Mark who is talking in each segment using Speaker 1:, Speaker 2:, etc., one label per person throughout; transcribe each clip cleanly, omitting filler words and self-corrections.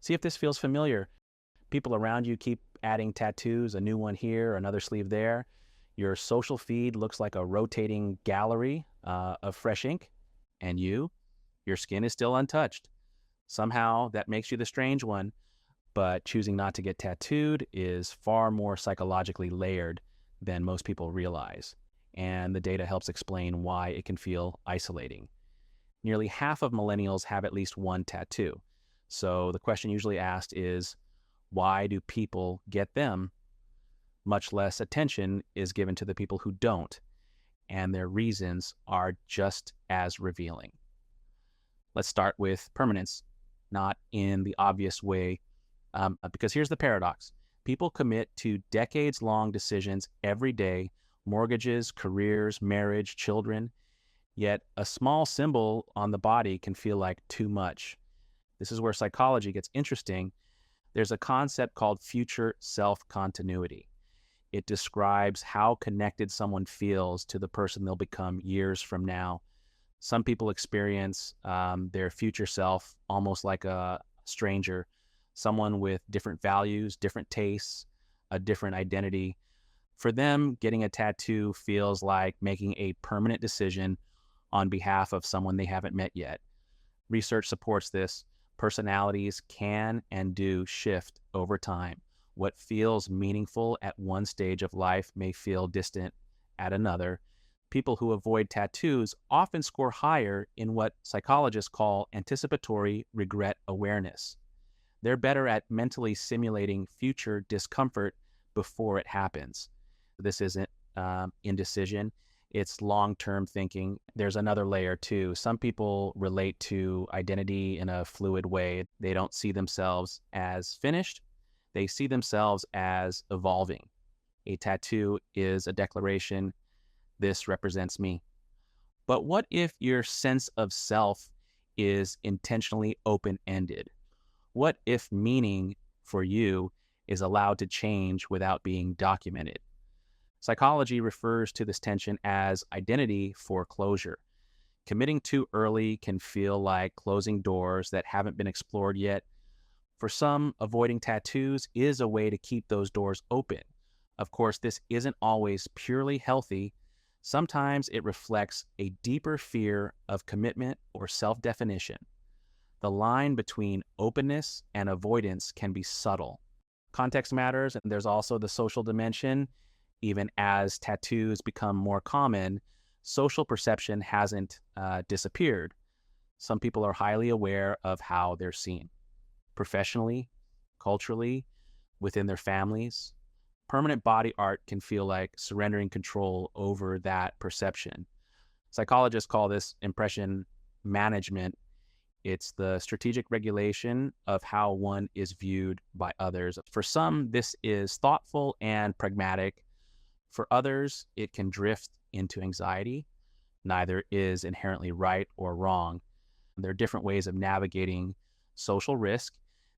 Speaker 1: See if this feels familiar. People around you keep adding tattoos, a new one here, another sleeve there. Your social feed looks like a rotating gallery of fresh ink, and your skin is still untouched. Somehow that makes you the strange one, but choosing not to get tattooed is far more psychologically layered than most people realize. And the data helps explain why it can feel isolating. Nearly half of millennials have at least one tattoo. So the question usually asked is, why do people get them? Much less attention is given to the people who don't, and their reasons are just as revealing. Let's start with permanence, not in the obvious way, because here's the paradox. People commit to decades-long decisions every day, mortgages, careers, marriage, children, yet a small symbol on the body can feel like too much. This is where psychology gets interesting. There's a concept called future self-continuity. It describes how connected someone feels to the person they'll become years from now. Some people experience their future self almost like a stranger, someone with different values, different tastes, a different identity. For them, getting a tattoo feels like making a permanent decision on behalf of someone they haven't met yet. Research supports this. Personalities can and do shift over time. What feels meaningful at one stage of life may feel distant at another. People who avoid tattoos often score higher in what psychologists call anticipatory regret awareness. They're better at mentally simulating future discomfort before it happens. This isn't indecision. It's long-term thinking. There's another layer too. Some people relate to identity in a fluid way. They don't see themselves as finished. They see themselves as evolving. A tattoo is a declaration. This represents me. But what if your sense of self is intentionally open-ended? What if meaning for you is allowed to change without being documented? Psychology refers to this tension as identity foreclosure. Committing too early can feel like closing doors that haven't been explored yet. For some, avoiding tattoos is a way to keep those doors open. Of course, this isn't always purely healthy. Sometimes it reflects a deeper fear of commitment or self-definition. The line between openness and avoidance can be subtle. Context matters, and there's also the social dimension. Even as tattoos become more common, social perception hasn't disappeared. Some people are highly aware of how they're seen, professionally, culturally, within their families. Permanent body art can feel like surrendering control over that perception. Psychologists call this impression management. It's the strategic regulation of how one is viewed by others. For some, this is thoughtful and pragmatic. For others, it can drift into anxiety. Neither is inherently right or wrong. There are different ways of navigating social risk.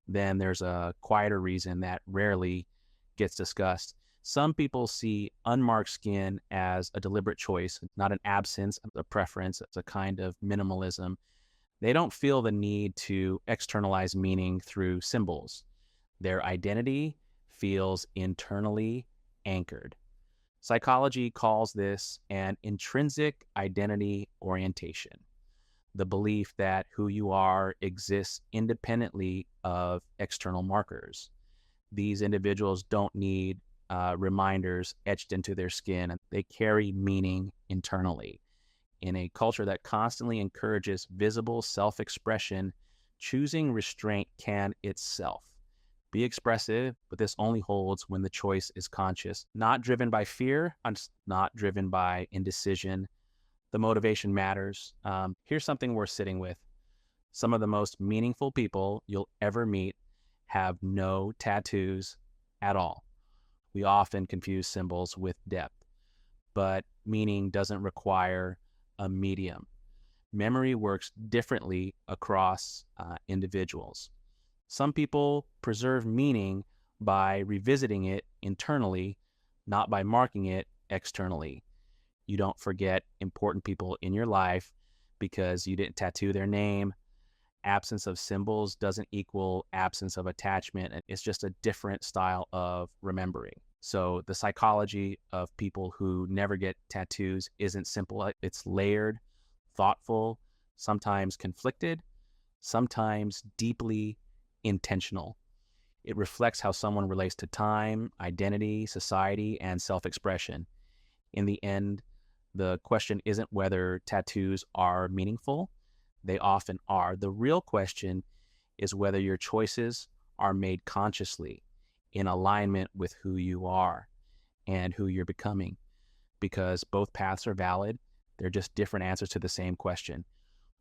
Speaker 1: Then there's a quieter reason that rarely gets discussed. Some people see unmarked skin as a deliberate choice, not an absence, a preference. It's a kind of minimalism. They don't feel the need to externalize meaning through symbols. Their identity feels internally anchored. Psychology calls this an intrinsic identity orientation, the belief that who you are exists independently of external markers. These individuals don't need reminders etched into their skin. They carry meaning internally. In a culture that constantly encourages visible self-expression, choosing restraint can itself be expressive, but this only holds when the choice is conscious, not driven by fear, not driven by indecision. The motivation matters. Here's something worth sitting with. Some of the most meaningful people you'll ever meet have no tattoos at all. We often confuse symbols with depth, but meaning doesn't require a medium. Memory works differently across individuals. Some people preserve meaning by revisiting it internally, not by marking it externally. You don't forget important people in your life because you didn't tattoo their name. absence of symbols doesn't equal absence of attachment. It's just a different style of remembering. So the psychology of people who never get tattoos isn't simple. It's layered, thoughtful, sometimes conflicted, sometimes deeply intentional. It reflects how someone relates to time, identity, society, and self-expression. In the end, the question isn't whether tattoos are meaningful. They often are. The real question is whether your choices are made consciously in alignment with who you are and who you're becoming, because both paths are valid. They're just different answers to the same question.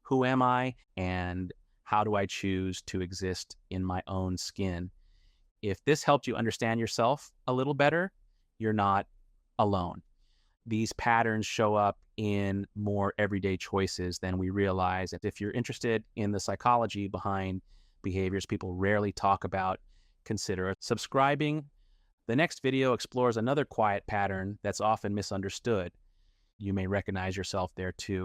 Speaker 1: Who am I, and how do I choose to exist in my own skin? If this helped you understand yourself a little better, you're not alone. These patterns show up in more everyday choices than we realize. If you're interested in the psychology behind behaviors people rarely talk about, consider subscribing. The next video explores another quiet pattern that's often misunderstood. You may recognize yourself there too.